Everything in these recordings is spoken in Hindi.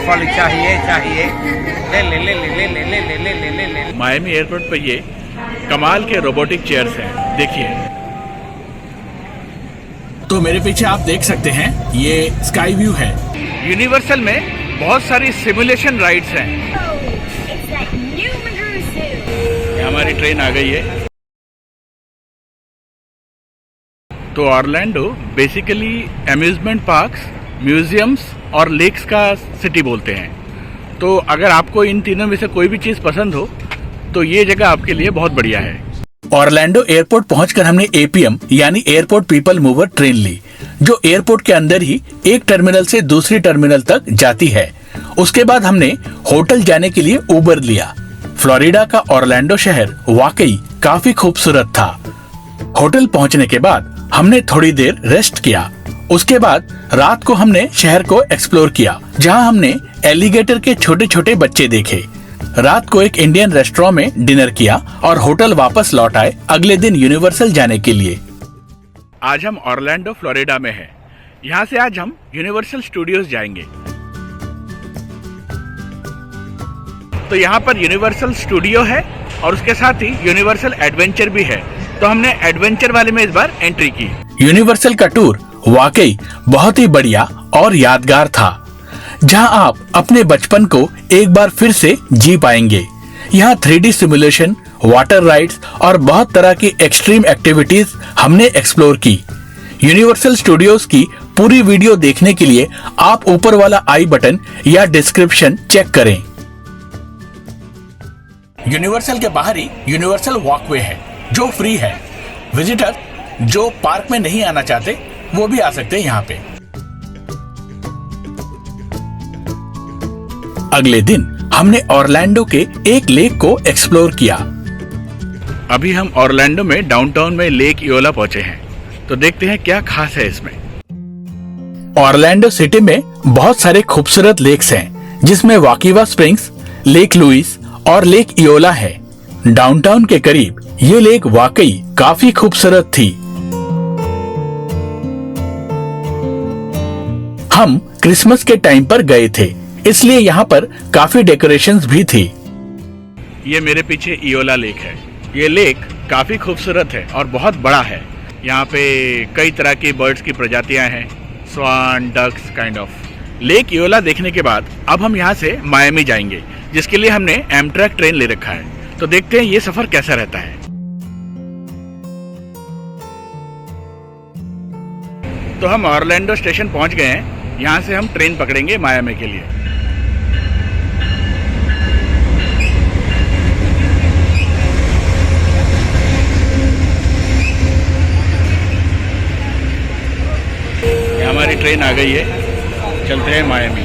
फल चाहिए चाहिए ले ले ले ले ले ले ले ले ले ले ले ले। मायामी एयरपोर्ट पर ये कमाल के रोबोटिक चेयर्स हैं, देखिए। तो मेरे पीछे आप देख सकते हैं ये स्काई व्यू है। यूनिवर्सल में बहुत सारी सिमुलेशन राइड्स हैं। ये हमारी ट्रेन आ गई है। तो Orlando basically amusement parks, museums और लेक्स का सिटी बोलते हैं। तो अगर आपको इन तीनों में से कोई भी चीज़ पसंद हो तो ये जगह आपके लिए बहुत बढ़िया है। ऑरलैंडो एयरपोर्ट पहुंचकर हमने एपीएम यानी एयरपोर्ट पीपल मूवर ट्रेन ली, जो एयरपोर्ट के अंदर ही एक टर्मिनल से दूसरी टर्मिनल तक जाती है। उसके बाद हमने होटल जाने के लिए उबर लिया। फ्लोरिडा का ऑरलैंडो शहर वाकई काफी खूबसूरत था। होटल पहुंचने के बाद हमने थोड़ी देर रेस्ट किया। उसके बाद रात को हमने शहर को एक्सप्लोर किया, जहां हमने एलिगेटर के छोटे छोटे बच्चे देखे। रात को एक इंडियन रेस्टोरेंट में डिनर किया और होटल वापस लौट आए अगले दिन यूनिवर्सल जाने के लिए। आज हम ऑरलैंडो फ्लोरिडा में हैं। यहाँ से आज हम यूनिवर्सल स्टूडियोज जाएंगे। तो यहाँ पर यूनिवर्सल स्टूडियो है और उसके साथ ही यूनिवर्सल एडवेंचर भी है। तो हमने एडवेंचर वाले में इस बार एंट्री की। यूनिवर्सल का टूर वाकई बहुत ही बढ़िया और यादगार था, जहां आप अपने बचपन को एक बार फिर से जी पाएंगे। यहाँ 3D सिमुलेशन, वाटर राइड्स और बहुत तरह की एक्सट्रीम एक्टिविटीज हमने एक्सप्लोर की। यूनिवर्सल स्टूडियोज की पूरी वीडियो देखने के लिए आप ऊपर वाला आई बटन या डिस्क्रिप्शन चेक करें। यूनिवर्सल के बाहर ही यूनिवर्सल वॉकवे है, जो फ्री है। विजिटर जो पार्क में नहीं आना चाहते वो भी आ सकते हैं यहाँ पे। अगले दिन हमने ऑरलैंडो के एक लेक को एक्सप्लोर किया। अभी हम ऑरलैंडो में डाउनटाउन में लेक इयोला पहुंचे हैं। तो देखते हैं क्या खास है इसमें। ऑरलैंडो सिटी में बहुत सारे खूबसूरत लेक्स हैं, जिसमें वाकिवा स्प्रिंग्स, लेक लुइस और लेक इयोला है। डाउनटाउन के करीब ये लेक वाकई काफी खूबसूरत थी। हम क्रिसमस के टाइम पर गए थे, इसलिए यहाँ पर काफी डेकोरेशंस भी थी। ये मेरे पीछे इयोला लेक है। ये लेक काफी खूबसूरत है और बहुत बड़ा है। यहाँ पे कई तरह की बर्ड्स की प्रजातियां हैं, स्वान, डक्स काइंड ऑफ। लेक इयोला देखने के बाद अब हम यहाँ से मायामी जाएंगे, जिसके लिए हमने एमट्रैक ट्रेन ले रखा है। तो देखते हैं ये सफर कैसा रहता है। तो हम ऑरलैंडो स्टेशन पहुंच गए हैं। यहाँ से हम ट्रेन पकड़ेंगे मायामी के लिए। हमारी ट्रेन आ गई है, चलते हैं मायामी।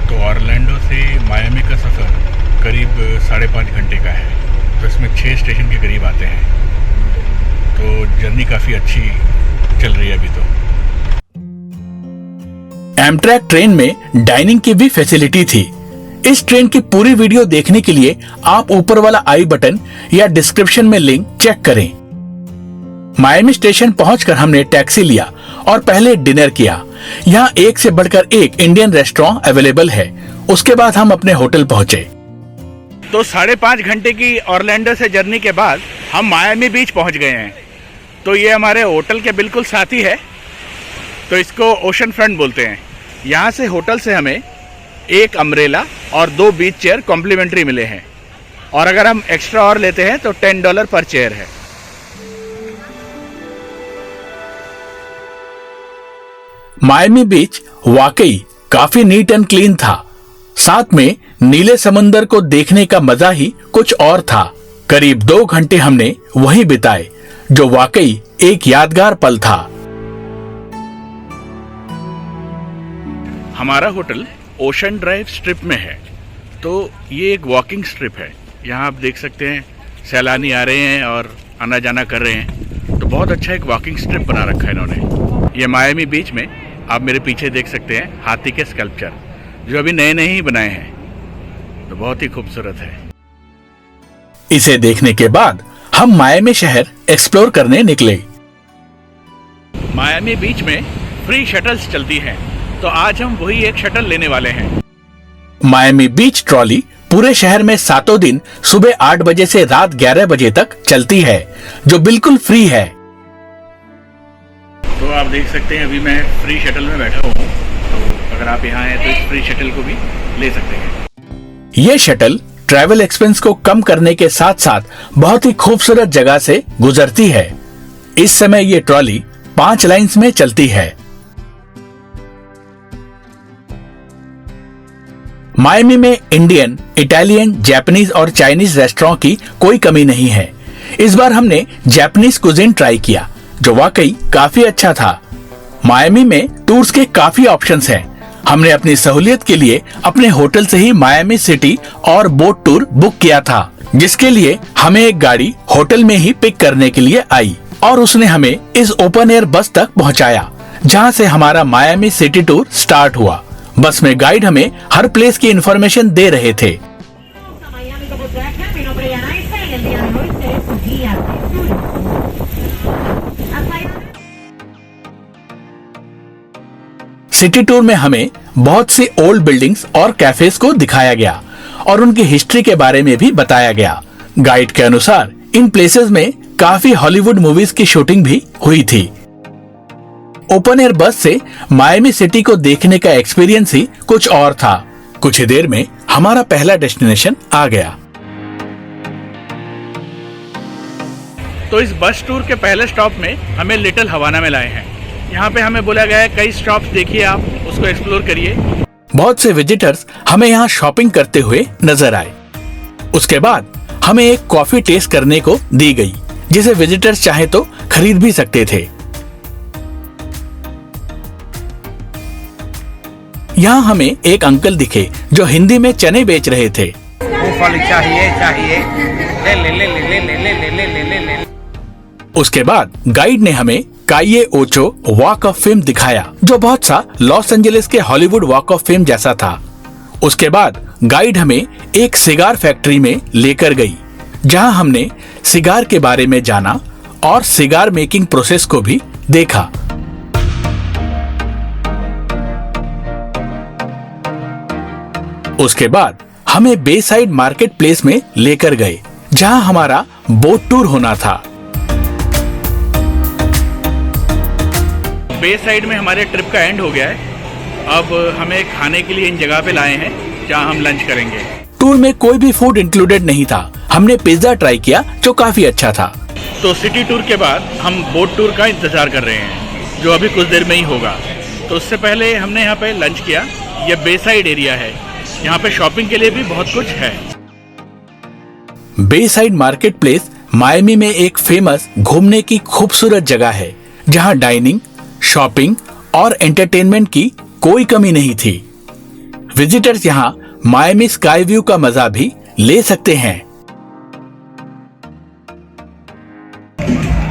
तो ऑरलैंडो से मायामी का सफ़र करीब 5.5 घंटे का है। तो इसमें 6 स्टेशन के करीब आते हैं। तो जर्नी काफ़ी अच्छी चल रही है अभी तो। एमट्रैक ट्रेन में डाइनिंग की भी फैसिलिटी थी। इस ट्रेन की पूरी वीडियो देखने के लिए आप ऊपर वाला आई बटन या डिस्क्रिप्शन में लिंक चेक करें। मायामी स्टेशन पहुंचकर हमने टैक्सी लिया और पहले डिनर किया। यहाँ एक से बढ़कर एक इंडियन रेस्टोरेंट अवेलेबल है। उसके बाद हम अपने होटल पहुंचे। तो 5.5 घंटे की ऑरलैंडो से जर्नी के बाद हम मायामी बीच पहुंच गए हैं। तो ये हमारे होटल के बिल्कुल साथ ही है। तो इसको ओशन फ्रंट बोलते हैं। यहाँ से होटल से हमें एक अम्ब्रेला और 2 बीच चेयर कॉम्प्लीमेंट्री मिले हैं। और अगर हम एक्स्ट्रा और लेते हैं तो $10 पर चेयर है। मायामी बीच वाकई काफी नीट एंड क्लीन था। साथ में नीले समंदर को देखने का मजा ही कुछ और था। करीब 2 घंटे हमने वहीं बिताए, जो वाकई एक यादगार पल था। हमारा होटल ओशन ड्राइव स्ट्रिप में है। तो ये एक वॉकिंग स्ट्रिप है। यहाँ आप देख सकते हैं सैलानी आ रहे हैं और आना जाना कर रहे हैं। तो बहुत अच्छा एक वॉकिंग स्ट्रिप बना रखा है इन्होंने। ये मायामी बीच में आप मेरे पीछे देख सकते हैं हाथी के स्कल्पचर, जो अभी नए नए ही बनाए हैं। तो बहुत ही खूबसूरत है। इसे देखने के बाद हम मायामी शहर एक्सप्लोर करने निकले। मायामी बीच में फ्री शटल्स चलती हैं। तो आज हम वही एक शटल लेने वाले हैं। मायामी बीच ट्रॉली पूरे शहर में 7 दिन सुबह 8 बजे से रात 11 बजे तक चलती है, जो बिल्कुल फ्री है। तो आप देख सकते हैं अभी मैं फ्री शटल में बैठा हूँ, तो अगर आप यहाँ हैं तो इस फ्री शटल को भी ले सकते हैं। ये शटल ट्रैवल एक्सपेंस को कम करने के साथ साथ बहुत ही खूबसूरत जगह से गुजरती है। इस समय ये ट्रॉली 5 लाइन्स में चलती है। मायामी में इंडियन, इटालियन, जापानीज और चाइनीज रेस्टोरेंट की कोई कमी नहीं है। इस बार हमने जापानीज कुजिन ट्राई किया, जो वाकई काफी अच्छा था। मायामी में टूर्स के काफी ऑप्शंस हैं। हमने अपनी सहूलियत के लिए अपने होटल से ही मायामी सिटी और बोट टूर बुक किया था, जिसके लिए हमें एक गाड़ी होटल में ही पिक करने के लिए आई और उसने हमें इस ओपन एयर बस तक पहुंचाया, जहां से हमारा मायामी सिटी टूर स्टार्ट हुआ। बस में गाइड हमें हर प्लेस की इंफॉर्मेशन दे रहे थे। सिटी टूर में हमें बहुत सी ओल्ड बिल्डिंग्स और कैफेज को दिखाया गया और उनकी हिस्ट्री के बारे में भी बताया गया। गाइड के अनुसार इन प्लेसेस में काफी हॉलीवुड मूवीज की शूटिंग भी हुई थी। ओपन एयर बस से मायामी सिटी को देखने का एक्सपीरियंस ही कुछ और था। कुछ ही देर में हमारा पहला डेस्टिनेशन आ गया। तो इस बस टूर के पहले स्टॉप में हमें लिटिल हवाना में लाए हैं। यहाँ पे हमें बोला गया है कई स्टॉप्स देखिए, आप उसको एक्सप्लोर करिए। बहुत से विजिटर्स हमें यहाँ शॉपिंग करते हुए नजर आए। उसके बाद हमें एक कॉफी टेस्ट करने को दी गई, जिसे विजिटर्स चाहे तो खरीद भी सकते थे। यहाँ हमें एक अंकल दिखे जो हिंदी में चने बेच रहे थे। मूंगफली चाहिए चाहिए, ले ले ले ले ले ले ले ले ले ले ले ले। उसके बाद गाइड ने हमें काये ओचो वॉक ऑफ फेम दिखाया, जो बहुत सा लॉस एंजलिस के हॉलीवुड वॉक ऑफ फेम जैसा था। उसके बाद गाइड हमें एक सिगार फैक्ट्री में लेकर गई, जहां हमने सिगार के बारे में जाना और सिगार मेकिंग प्रोसेस को भी देखा। उसके बाद हमें बे साइड मार्केट प्लेस में लेकर गए, जहां हमारा बोट टूर होना था। बे साइड में हमारे ट्रिप का एंड हो गया है। अब हमें खाने के लिए इन जगह पे लाए हैं जहां हम लंच करेंगे। टूर में कोई भी फूड इंक्लूडेड नहीं था। हमने पिज्जा ट्राई किया, जो काफी अच्छा था। तो सिटी टूर के बाद हम बोट टूर का इंतजार कर रहे हैं, जो अभी कुछ देर में ही होगा। तो उससे पहले हमने यहाँ पे लंच किया। ये बे साइड एरिया है, यहाँ पे शॉपिंग के लिए भी बहुत कुछ है। बे साइड मार्केट प्लेस मायामी में एक फेमस घूमने की खूबसूरत जगह है, जहां डाइनिंग, शॉपिंग और एंटरटेनमेंट की कोई कमी नहीं थी। विजिटर्स यहां मायामी स्काई व्यू का मजा भी ले सकते हैं।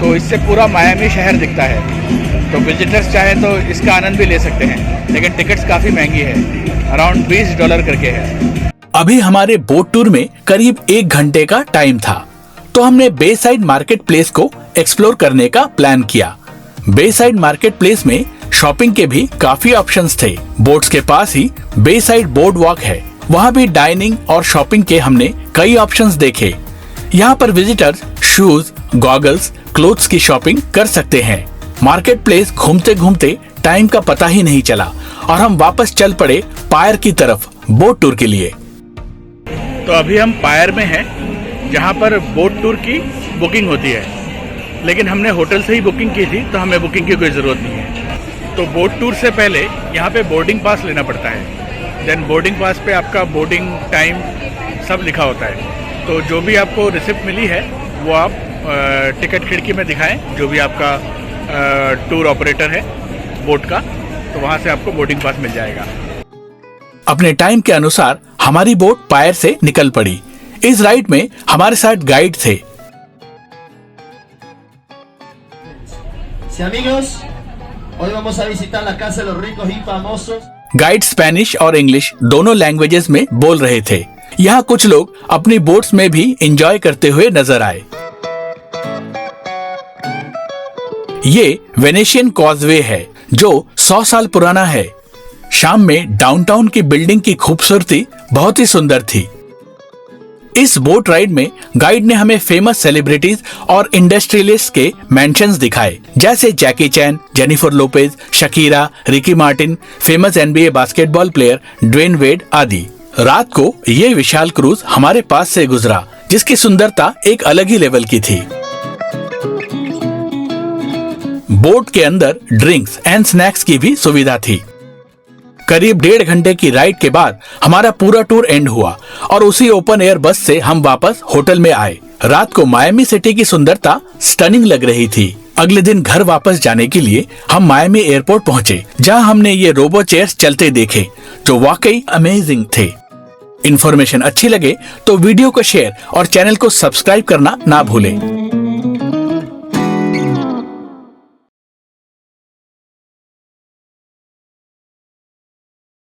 तो इससे पूरा मायामी शहर दिखता है, तो विजिटर्स चाहे तो इसका आनंद भी ले सकते हैं, लेकिन टिकट्स काफी महंगी है, अराउंड $20 करके है। अभी हमारे बोट टूर में करीब 1 घंटे का टाइम था, तो हमने बे साइड मार्केट प्लेस को एक्सप्लोर करने का प्लान किया। बे साइड मार्केट प्लेस में शॉपिंग के भी काफी ऑप्शंस थे। बोट्स के पास ही बे साइड बोर्ड वॉक है, वहाँ भी डाइनिंग और शॉपिंग के हमने कई ऑप्शंस देखे। यहाँ पर विजिटर्स शूज, गॉगल्स, क्लोथ्स की शॉपिंग कर सकते हैं। मार्केट प्लेस घूमते घूमते टाइम का पता ही नहीं चला और हम वापस चल पड़े पायर की तरफ बोट टूर के लिए। तो अभी हम पायर में हैं, जहाँ पर बोट टूर की बुकिंग होती है, लेकिन हमने होटल से ही बुकिंग की थी, तो हमें बुकिंग की कोई ज़रूरत नहीं है। तो बोट टूर से पहले यहाँ पे बोर्डिंग पास लेना पड़ता है। देन बोर्डिंग पास पे आपका बोर्डिंग टाइम सब लिखा होता है। तो जो भी आपको रिसिप्ट मिली है वो आप टिकट खिड़की में दिखाएं, जो भी आपका टूर ऑपरेटर है बोट का, तो वहाँ से आपको बोर्डिंग पास मिल जाएगा। अपने टाइम के अनुसार हमारी बोट पायर से निकल पड़ी। इस राइड में हमारे साथ गाइड थे। Amigos, hoy vamos a visitar la casa de los ricos y famosos. Guide Spanish और इंग्लिश दोनों लैंग्वेजेस में बोल रहे थे। यहाँ कुछ लोग अपनी बोट्स में भी एंजॉय करते हुए नजर आए। ये वेनेशियन कॉजवे है, जो 100 साल पुराना है। शाम में डाउनटाउन की बिल्डिंग की खूबसूरती बहुत ही सुंदर थी। इस बोट राइड में गाइड ने हमें फेमस सेलिब्रिटीज और इंडस्ट्रियलिस्ट के मेंशंस दिखाए, जैसे Jackie Chan, Jennifer Lopez, Shakira, Ricky Martin, famous NBA basketball player Dwyane Wade आदि। रात को ये विशाल क्रूज हमारे पास से गुजरा, जिसकी सुंदरता एक अलग ही लेवल की थी। बोट के अंदर ड्रिंक्स एंड स्नैक्स की भी सुविधा थी। करीब 1.5 घंटे की राइड के बाद हमारा पूरा टूर एंड हुआ और उसी ओपन एयर बस से हम वापस होटल में आए। रात को मायामी सिटी की सुंदरता स्टनिंग लग रही थी। अगले दिन घर वापस जाने के लिए हम मायामी एयरपोर्ट पहुंचे, जहां हमने ये रोबो चेयर्स चलते देखे, जो वाकई अमेजिंग थे। इन्फॉर्मेशन अच्छी लगे तो वीडियो को शेयर और चैनल को सब्सक्राइब करना ना भूलें।